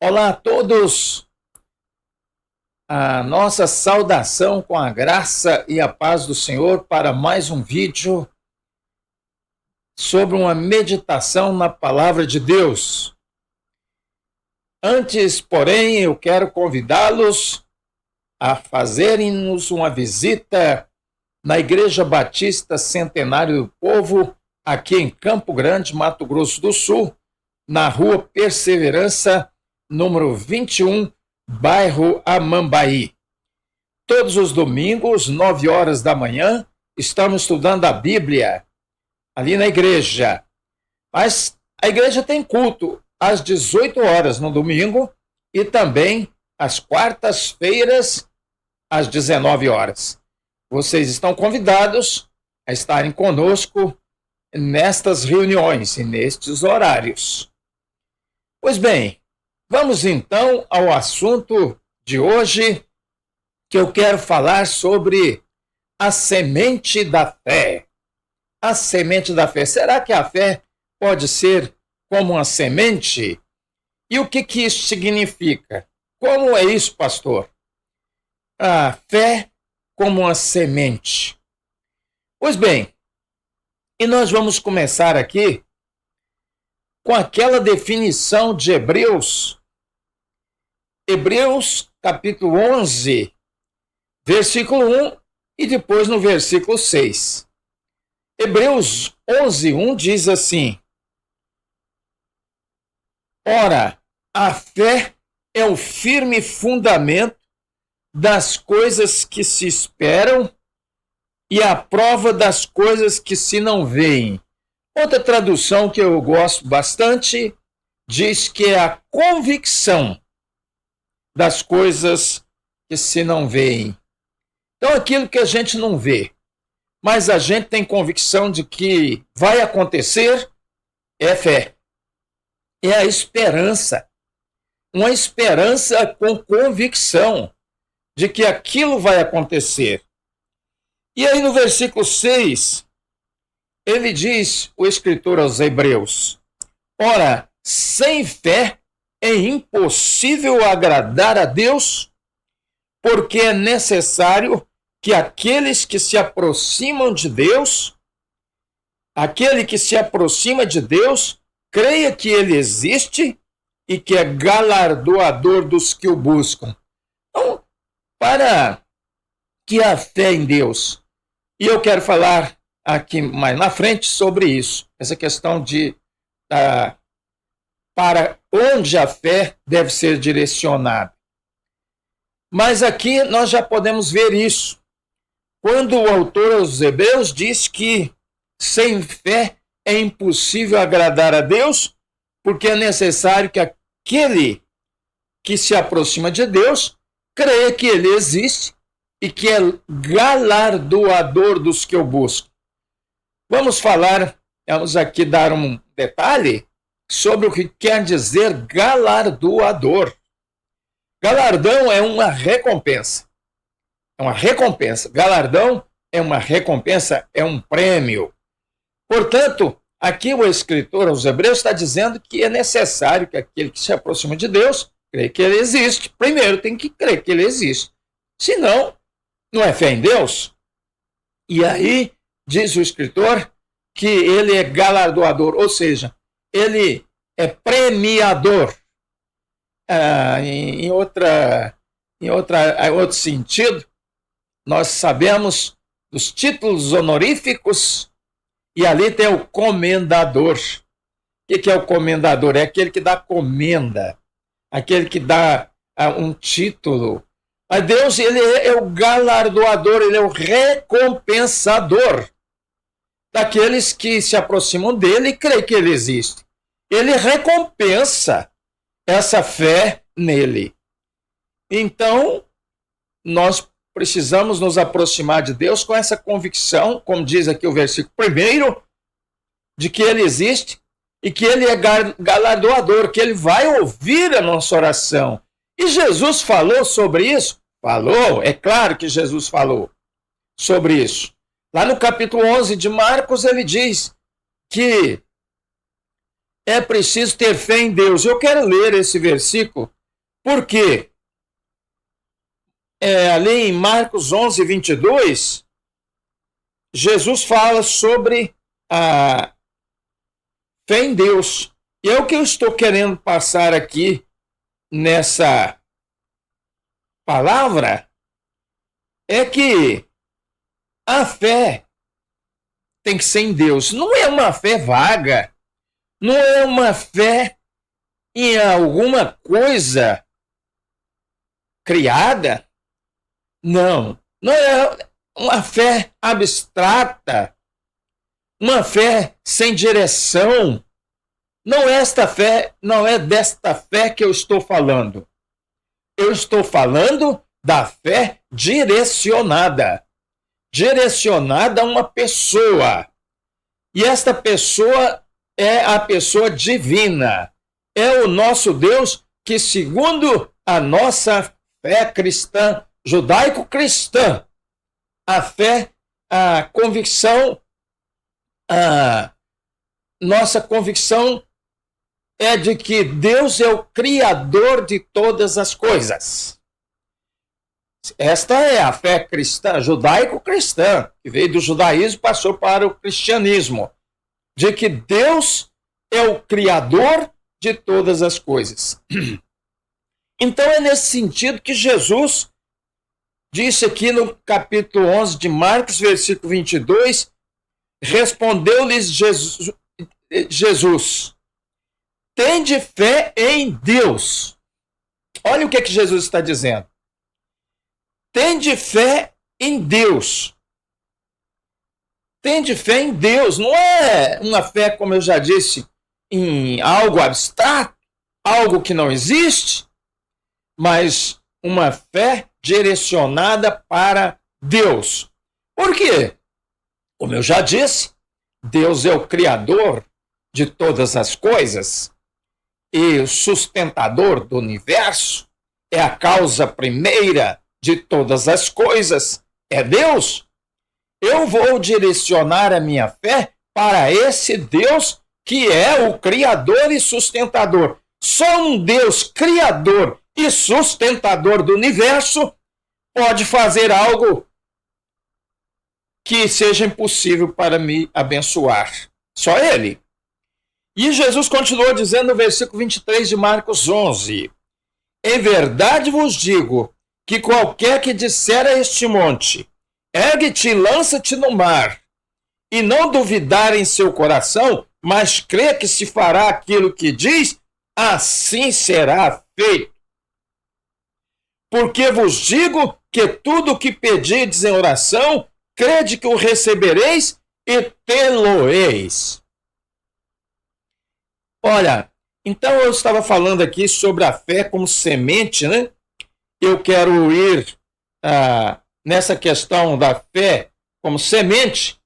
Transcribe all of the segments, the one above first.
Olá a todos, a nossa saudação com a graça e a paz do Senhor para mais um vídeo sobre uma meditação na palavra de Deus. Antes, porém, eu quero convidá-los a fazerem-nos uma visita na Igreja Batista Centenário do Povo, aqui em Campo Grande, Mato Grosso do Sul, na Rua Perseverança, número 21, bairro Amambaí. Todos os domingos, 9 horas da manhã, estamos estudando a Bíblia ali na igreja. Mas a igreja tem culto às 18 horas no domingo e também às quartas-feiras, às 19 horas. Vocês estão convidados a estarem conosco nestas reuniões e nestes horários. Pois bem, vamos então ao assunto de hoje, que eu quero falar sobre a semente da fé. A semente da fé. Será que a fé pode ser como uma semente? E o que isso significa? Como é isso, pastor? A fé como uma semente. Pois bem, e nós vamos começar aqui com aquela definição de Hebreus capítulo 11, versículo 1 e depois no versículo 6. Hebreus 11, 1 diz assim: Ora, a fé é o firme fundamento das coisas que se esperam e a prova das coisas que se não veem. Outra tradução que eu gosto bastante diz que é a convicção das coisas que se não veem. Então, aquilo que a gente não vê, mas a gente tem convicção de que vai acontecer, é fé. É a esperança. Uma esperança com convicção de que aquilo vai acontecer. E aí no versículo 6, ele diz, o escritor aos Hebreus: Ora, sem fé é impossível agradar a Deus, porque é necessário que aqueles que se aproximam de Deus, aquele que se aproxima de Deus, creia que ele existe e que é galardoador dos que o buscam. Então, para que a fé em Deus, e eu quero falar aqui mais na frente sobre isso, essa questão de para onde a fé deve ser direcionada. Mas aqui nós já podemos ver isso. Quando o autor aos Hebreus diz que sem fé é impossível agradar a Deus, porque é necessário que aquele que se aproxima de Deus creia que ele existe e que é galardoador dos que o buscam. Vamos aqui dar um detalhe sobre o que quer dizer galardoador. Galardão é uma recompensa. É uma recompensa. Galardão é uma recompensa, é um prêmio. Portanto, aqui o escritor aos Hebreus está dizendo que é necessário que aquele que se aproxima de Deus creia que ele existe. Primeiro tem que crer que ele existe. Senão, não é fé em Deus. E aí, diz o escritor, que ele é galardoador, ou seja, ele é premiador. Em outro sentido, nós sabemos dos títulos honoríficos e ali tem o comendador. O que é o comendador? É aquele que dá comenda, aquele que dá um título. Mas Deus, ele é o galardoador, ele é o recompensador daqueles que se aproximam dele e creem que ele existe. Ele recompensa essa fé nele. Então, nós precisamos nos aproximar de Deus com essa convicção, como diz aqui o versículo 1, de que ele existe e que ele é galardoador, que ele vai ouvir a nossa oração. E Jesus falou sobre isso? Falou, é claro que Jesus falou sobre isso. Lá no capítulo 11 de Marcos, ele diz que é preciso ter fé em Deus. Eu quero ler esse versículo, porque ali em Marcos 11, 22, Jesus fala sobre a fé em Deus. E é o que eu estou querendo passar aqui nessa palavra, é que a fé tem que ser em Deus. Não é uma fé vaga, não é uma fé em alguma coisa criada. Não, não é uma fé abstrata, uma fé sem direção. Não é desta fé que eu estou falando. Eu estou falando da fé direcionada. Direcionada a uma pessoa. E esta pessoa é a pessoa divina. É o nosso Deus que, segundo a nossa fé cristã, judaico-cristã, a fé, a convicção, a nossa convicção é de que Deus é o Criador de todas as coisas. Esta é a fé cristã, judaico-cristã, que veio do judaísmo e passou para o cristianismo, de que Deus é o Criador de todas as coisas. Então é nesse sentido que Jesus disse aqui no capítulo 11 de Marcos, versículo 22, respondeu-lhes Jesus, tende fé em Deus. Olha o que Jesus está dizendo. Tende fé em Deus. Tende fé em Deus. Não é uma fé, como eu já disse, em algo abstrato, algo que não existe, mas uma fé direcionada para Deus. Por quê? Como eu já disse, Deus é o Criador de todas as coisas e o sustentador do universo, é a causa primeira de todas as coisas, é Deus. Eu vou direcionar a minha fé para esse Deus que é o Criador e sustentador. Só um Deus Criador e sustentador do universo pode fazer algo que seja impossível para me abençoar. Só Ele. E Jesus continuou dizendo no versículo 23 de Marcos 11, em verdade vos digo que qualquer que disser a este monte, ergue-te e lança-te no mar, e não duvidar em seu coração, mas crê que se fará aquilo que diz, assim será feito. Porque vos digo que tudo o que pedirdes em oração, crede que o recebereis e tê-lo-eis. Olha, então eu estava falando aqui sobre a fé como semente, né? Eu quero ir nessa questão da fé como semente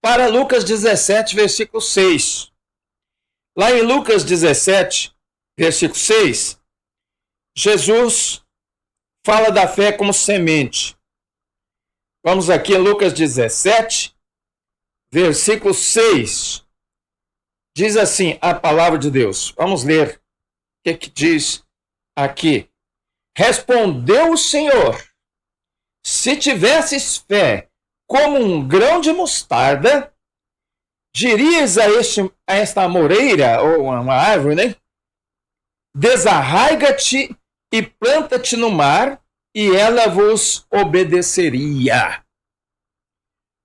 para Lucas 17, versículo 6. Lá em Lucas 17, versículo 6, Jesus fala da fé como semente. Vamos aqui em Lucas 17, versículo 6. Diz assim a palavra de Deus. Vamos ler o que diz aqui. Respondeu o Senhor, se tivesses fé como um grão de mostarda, dirias a esta amoreira, ou uma árvore, né? Desarraiga-te e planta-te no mar, e ela vos obedeceria.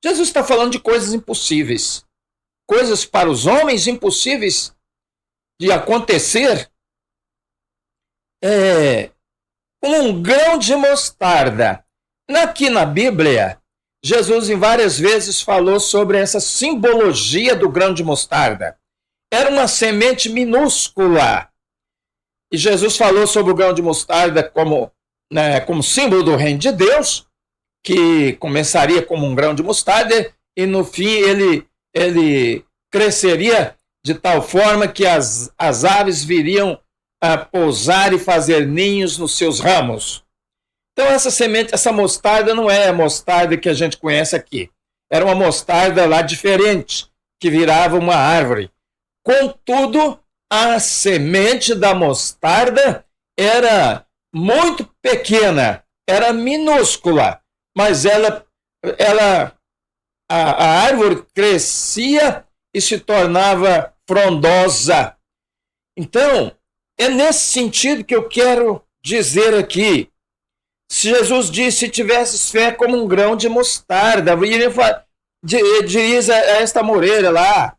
Jesus está falando de coisas impossíveis. Coisas para os homens impossíveis de acontecer. Um grão de mostarda. Aqui na Bíblia, Jesus em várias vezes falou sobre essa simbologia do grão de mostarda. Era uma semente minúscula. E Jesus falou sobre o grão de mostarda como símbolo do reino de Deus, que começaria como um grão de mostarda e no fim ele cresceria de tal forma que as aves viriam a pousar e fazer ninhos nos seus ramos. Então essa semente, essa mostarda não é a mostarda que a gente conhece aqui. Era uma mostarda lá diferente, que virava uma árvore. Contudo, a semente da mostarda era muito pequena, era minúscula, mas a árvore crescia e se tornava frondosa. Então, é nesse sentido que eu quero dizer aqui. Se Jesus disse, se tivesses fé como um grão de mostarda, diz a esta moreira lá,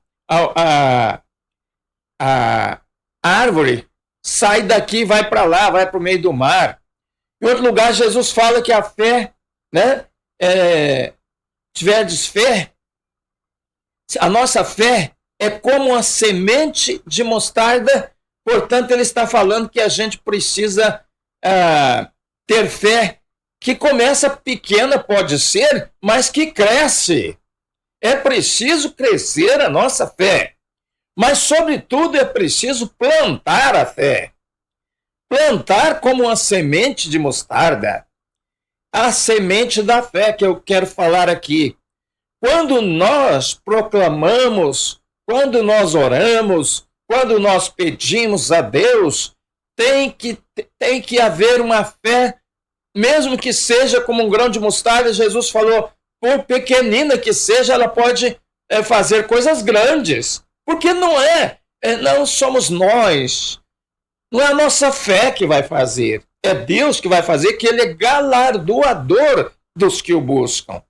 a árvore, sai daqui, vai para lá, vai para o meio do mar. Em outro lugar, Jesus fala que a fé, né, tiverdes fé, a nossa fé é como uma semente de mostarda, portanto, ele está falando que a gente precisa ter fé que começa pequena, pode ser, mas que cresce. É preciso crescer a nossa fé, mas, sobretudo, é preciso plantar a fé. Plantar como uma semente de mostarda. A semente da fé que eu quero falar aqui. Quando nós proclamamos, quando nós oramos, quando nós pedimos a Deus, tem que haver uma fé, mesmo que seja como um grão de mostarda. Jesus falou, por pequenina que seja, ela pode fazer coisas grandes. Porque não somos nós, não é a nossa fé que vai fazer, é Deus que vai fazer, que Ele é galardoador dos que o buscam.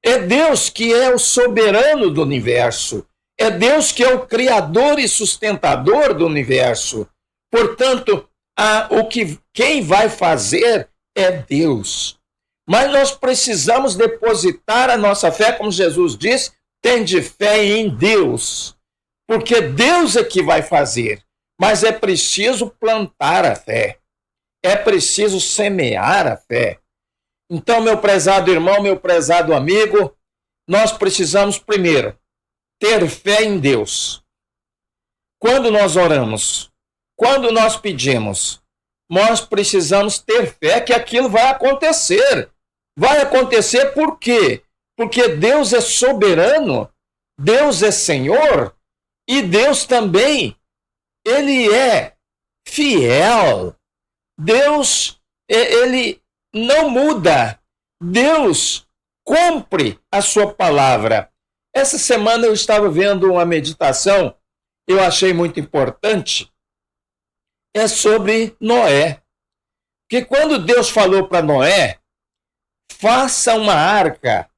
É Deus que é o soberano do universo. É Deus que é o criador e sustentador do universo. Portanto, quem vai fazer é Deus. Mas nós precisamos depositar a nossa fé, como Jesus disse, tende fé em Deus. Porque Deus é que vai fazer. Mas é preciso plantar a fé. É preciso semear a fé. Então, meu prezado irmão, meu prezado amigo, nós precisamos primeiro ter fé em Deus. Quando nós oramos, quando nós pedimos, nós precisamos ter fé que aquilo vai acontecer. Vai acontecer por quê? Porque Deus é soberano, Deus é Senhor e Deus também, Ele é fiel. Deus, Ele não muda. Deus cumpre a sua palavra. Essa semana eu estava vendo uma meditação, eu achei muito importante, é sobre Noé. Que quando Deus falou para Noé, faça uma arca,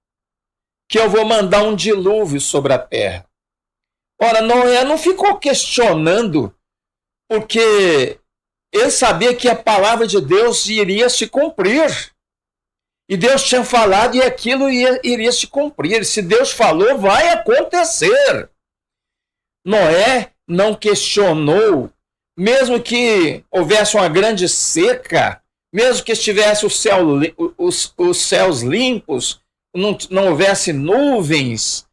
que eu vou mandar um dilúvio sobre a terra. Ora, Noé não ficou questionando, porque ele sabia que a palavra de Deus iria se cumprir. E Deus tinha falado e aquilo iria se cumprir. Se Deus falou, vai acontecer. Noé não questionou, mesmo que houvesse uma grande seca, mesmo que estivesse os céus limpos, não houvesse nuvens,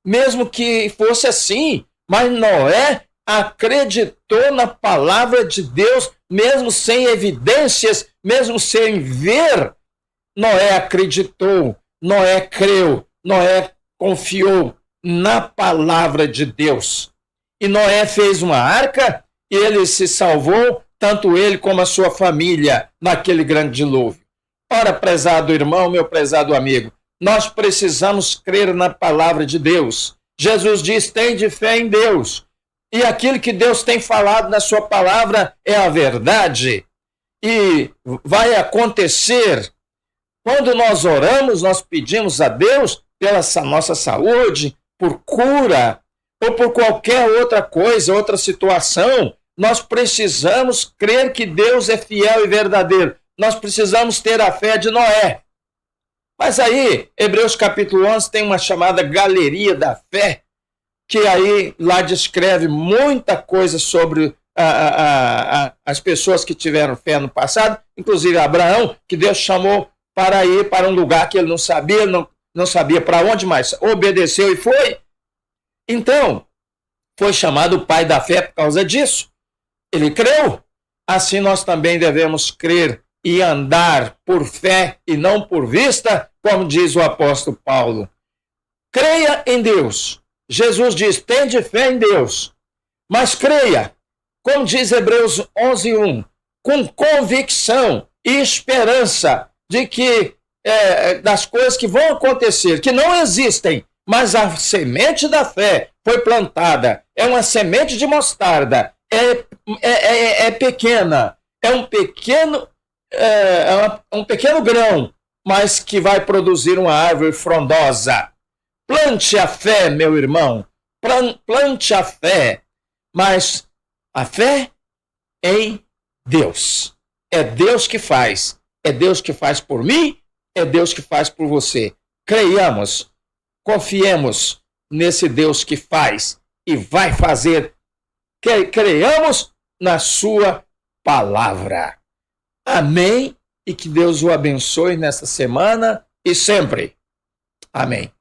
mesmo que fosse assim, mas Noé acreditou na palavra de Deus, mesmo sem evidências, mesmo sem ver. Noé acreditou, Noé creu, Noé confiou na palavra de Deus. E Noé fez uma arca e ele se salvou, tanto ele como a sua família, naquele grande dilúvio. Ora, prezado irmão, meu prezado amigo, nós precisamos crer na palavra de Deus. Jesus diz, tende fé em Deus. E aquilo que Deus tem falado na sua palavra é a verdade. E vai acontecer. Quando nós oramos, nós pedimos a Deus pela nossa saúde, por cura, ou por qualquer outra coisa, outra situação, nós precisamos crer que Deus é fiel e verdadeiro. Nós precisamos ter a fé de Noé. Mas aí, Hebreus capítulo 11 tem uma chamada galeria da fé, que aí lá descreve muita coisa sobre as pessoas que tiveram fé no passado, inclusive Abraão, que Deus chamou para ir para um lugar que ele não sabia, não sabia para onde, mas obedeceu e foi. Então, foi chamado o pai da fé por causa disso. Ele creu. Assim nós também devemos crer e andar por fé e não por vista, como diz o apóstolo Paulo. Creia em Deus. Jesus diz, tende fé em Deus. Mas creia, como diz Hebreus 11:1, com convicção e esperança de que das coisas que vão acontecer, que não existem, mas a semente da fé foi plantada, é uma semente de mostarda, é pequena, é um pequeno grão, mas que vai produzir uma árvore frondosa. Plante a fé, meu irmão, plante a fé, mas a fé em Deus. É Deus que faz, é Deus que faz por mim, é Deus que faz por você. Creiamos, confiemos nesse Deus que faz e vai fazer. Creiamos na sua palavra. Amém. E que Deus o abençoe nessa semana e sempre. Amém.